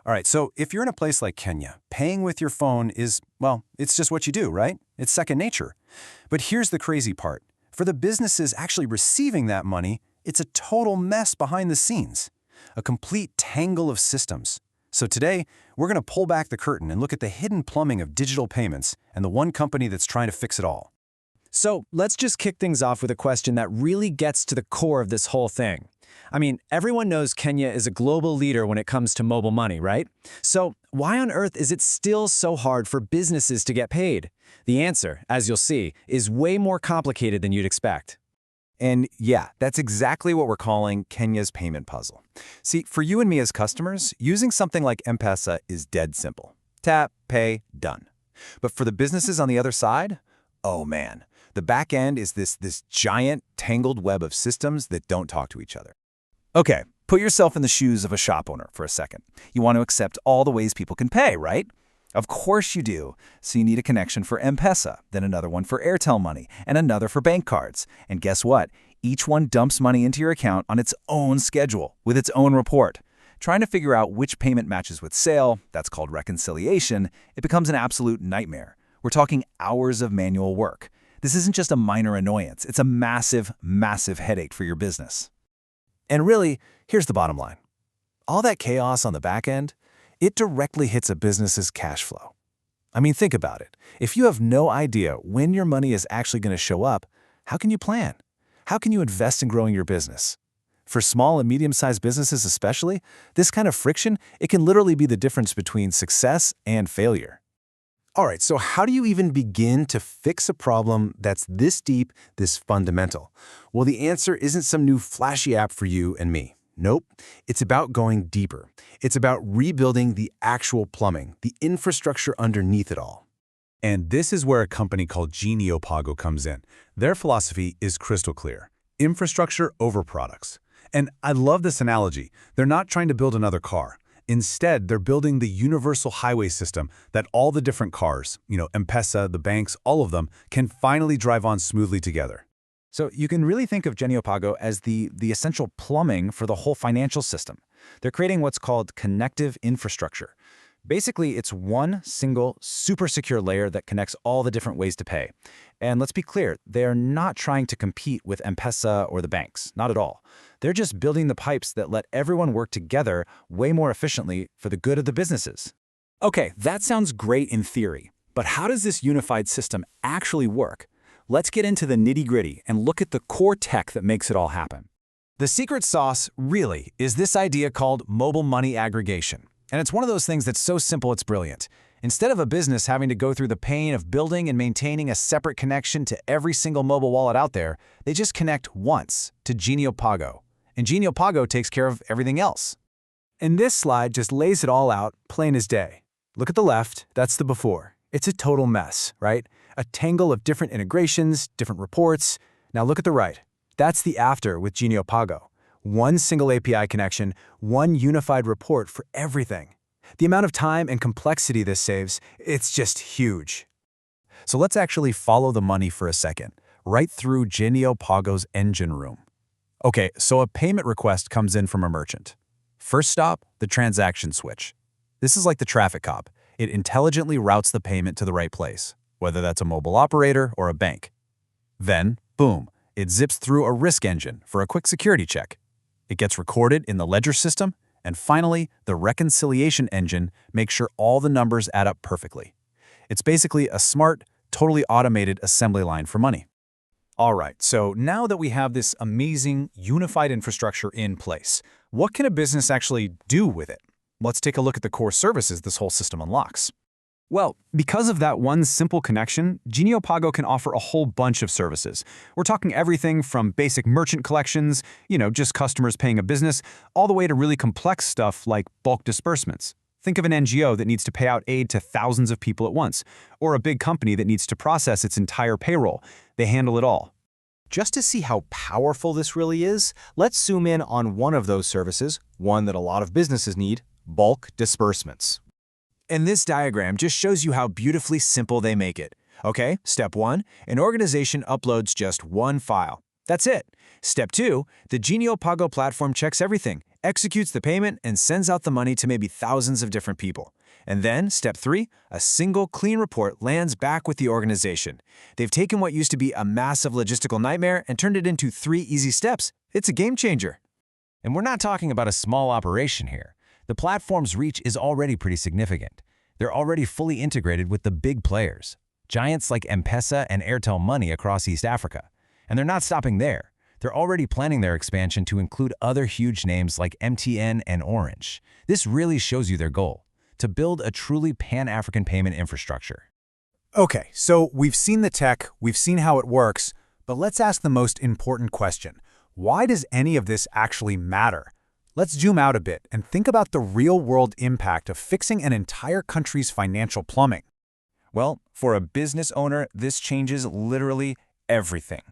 All right, so if you're in a place like Kenya, paying with your phone is, well, it's just what you do, right? It's second nature. But here's the crazy part. For the businesses actually receiving that money, it's a total mess behind the scenes. A complete tangle of systems. So today, we're going to pull back the curtain and look at the hidden plumbing of digital payments and the one company that's trying to fix it all. So let's just kick things off with a question that really gets to the core of this whole thing. I mean, everyone knows Kenya is a global leader when it comes to mobile money, right? So why on earth is it still so hard for businesses to get paid? The answer, as you'll see, is way more complicated than you'd expect. And yeah, that's exactly what we're calling Kenya's payment puzzle. See, for you and me as customers, using something like M-Pesa is dead simple. Tap, pay, done. But for the businesses on the other side, oh man, the back end is this giant, tangled web of systems that don't talk to each other. Okay, put yourself in the shoes of a shop owner for a second. You want to accept all the ways people can pay, right? Of course you do. So you need a connection for M-Pesa, then another one for Airtel Money, and another for bank cards. And guess what? Each one dumps money into your account on its own schedule, with its own report. Trying to figure out which payment matches with sale, that's called reconciliation, it becomes an absolute nightmare. We're talking hours of manual work. This isn't just a minor annoyance. It's a massive, massive headache for your business. And really, here's the bottom line. All that chaos on the back end, it directly hits a business's cash flow. I mean, think about it. If you have no idea when your money is actually going to show up, how can you plan? How can you invest in growing your business? For small and medium-sized businesses especially, this kind of friction, it can literally be the difference between success and failure. All right, so how do you even begin to fix a problem that's this deep, this fundamental? Well, the answer isn't some new flashy app for you and me. Nope. It's about going deeper. It's about rebuilding the actual plumbing, the infrastructure underneath it all. And this is where a company called Genio Pago comes in. Their philosophy is crystal clear. Infrastructure over products. And I love this analogy. They're not trying to build another car. Instead, they're building the universal highway system that all the different cars, M-Pesa, the banks, all of them, can finally drive on smoothly together. So you can really think of Genio Pago as the essential plumbing for the whole financial system. They're creating what's called connective infrastructure. Basically, it's one single, super secure layer that connects all the different ways to pay. And let's be clear, they're not trying to compete with M-Pesa or the banks, not at all. They're just building the pipes that let everyone work together way more efficiently for the good of the businesses. Okay, that sounds great in theory, but how does this unified system actually work? Let's get into the nitty-gritty and look at the core tech that makes it all happen. The secret sauce, really, is this idea called mobile money aggregation. And it's one of those things that's so simple it's brilliant. Instead of a business having to go through the pain of building and maintaining a separate connection to every single mobile wallet out there, they just connect once to Genio Pago. And Genio Pago takes care of everything else. And this slide just lays it all out, plain as day. Look at the left, that's the before. It's a total mess, right? A tangle of different integrations, different reports. Now look at the right. That's the after with Genio Pago. One single API connection, one unified report for everything. The amount of time and complexity this saves, it's just huge. So let's actually follow the money for a second, right through Genio Pago's engine room. Okay, so a payment request comes in from a merchant. First stop, the transaction switch. This is like the traffic cop. It intelligently routes the payment to the right place, whether that's a mobile operator or a bank. Then, boom, it zips through a risk engine for a quick security check. It gets recorded in the ledger system, and finally, the reconciliation engine makes sure all the numbers add up perfectly. It's basically a smart, totally automated assembly line for money. All right, so now that we have this amazing, unified infrastructure in place, what can a business actually do with it? Let's take a look at the core services this whole system unlocks. Well, because of that one simple connection, Genio Pago can offer a whole bunch of services. We're talking everything from basic merchant collections, just customers paying a business, all the way to really complex stuff like bulk disbursements. Think of an NGO that needs to pay out aid to thousands of people at once, or a big company that needs to process its entire payroll. They handle it all. Just to see how powerful this really is, let's zoom in on one of those services, one that a lot of businesses need, bulk disbursements. And this diagram just shows you how beautifully simple they make it. Okay, step 1, an organization uploads just one file. That's it. Step 2, the Genio Pago platform checks everything, executes the payment, and sends out the money to maybe thousands of different people. And then, step 3, a single clean report lands back with the organization. They've taken what used to be a massive logistical nightmare and turned it into 3 easy steps. It's a game changer. And we're not talking about a small operation here. The platform's reach is already pretty significant. They're already fully integrated with the big players, giants like M-Pesa and Airtel Money across East Africa. And they're not stopping there. They're already planning their expansion to include other huge names like MTN and Orange. This really shows you their goal, to build a truly pan-African payment infrastructure. Okay, so we've seen the tech, we've seen how it works, but let's ask the most important question. Why does any of this actually matter? Let's zoom out a bit and think about the real-world impact of fixing an entire country's financial plumbing. Well, for a business owner, this changes literally everything.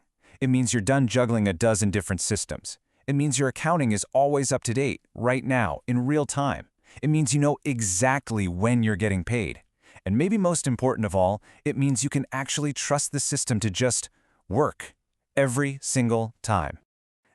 It means you're done juggling a dozen different systems. It means your accounting is always up to date, right now, in real time. It means you know exactly when you're getting paid. And maybe most important of all, it means you can actually trust the system to just work every single time.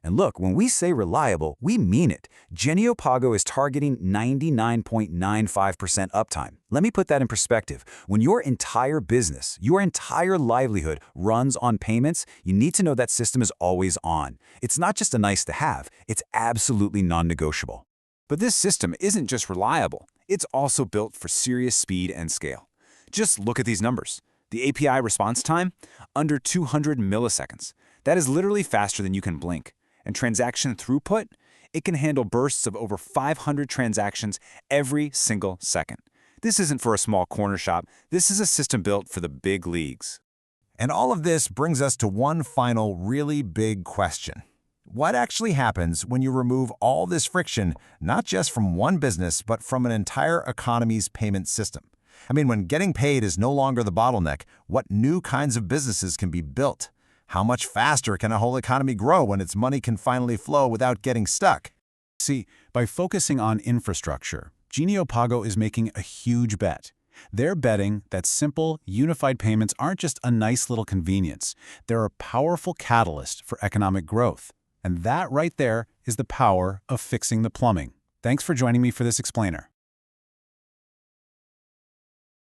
And look, when we say reliable, we mean it. Genio Pago is targeting 99.95% uptime. Let me put that in perspective. When your entire business, your entire livelihood runs on payments, you need to know that system is always on. It's not just a nice to have, it's absolutely non-negotiable. But this system isn't just reliable, it's also built for serious speed and scale. Just look at these numbers. The API response time, under 200 milliseconds. That is literally faster than you can blink. And transaction throughput, it can handle bursts of over 500 transactions every single second. This isn't for a small corner shop. This is a system built for the big leagues. And all of this brings us to one final really big question. What actually happens when you remove all this friction, not just from one business, but from an entire economy's payment system? I mean, when getting paid is no longer the bottleneck, what new kinds of businesses can be built? How much faster can a whole economy grow when its money can finally flow without getting stuck? See, by focusing on infrastructure, Genio Pago is making a huge bet. They're betting that simple, unified payments aren't just a nice little convenience. They're a powerful catalyst for economic growth. And that right there is the power of fixing the plumbing. Thanks for joining me for this explainer.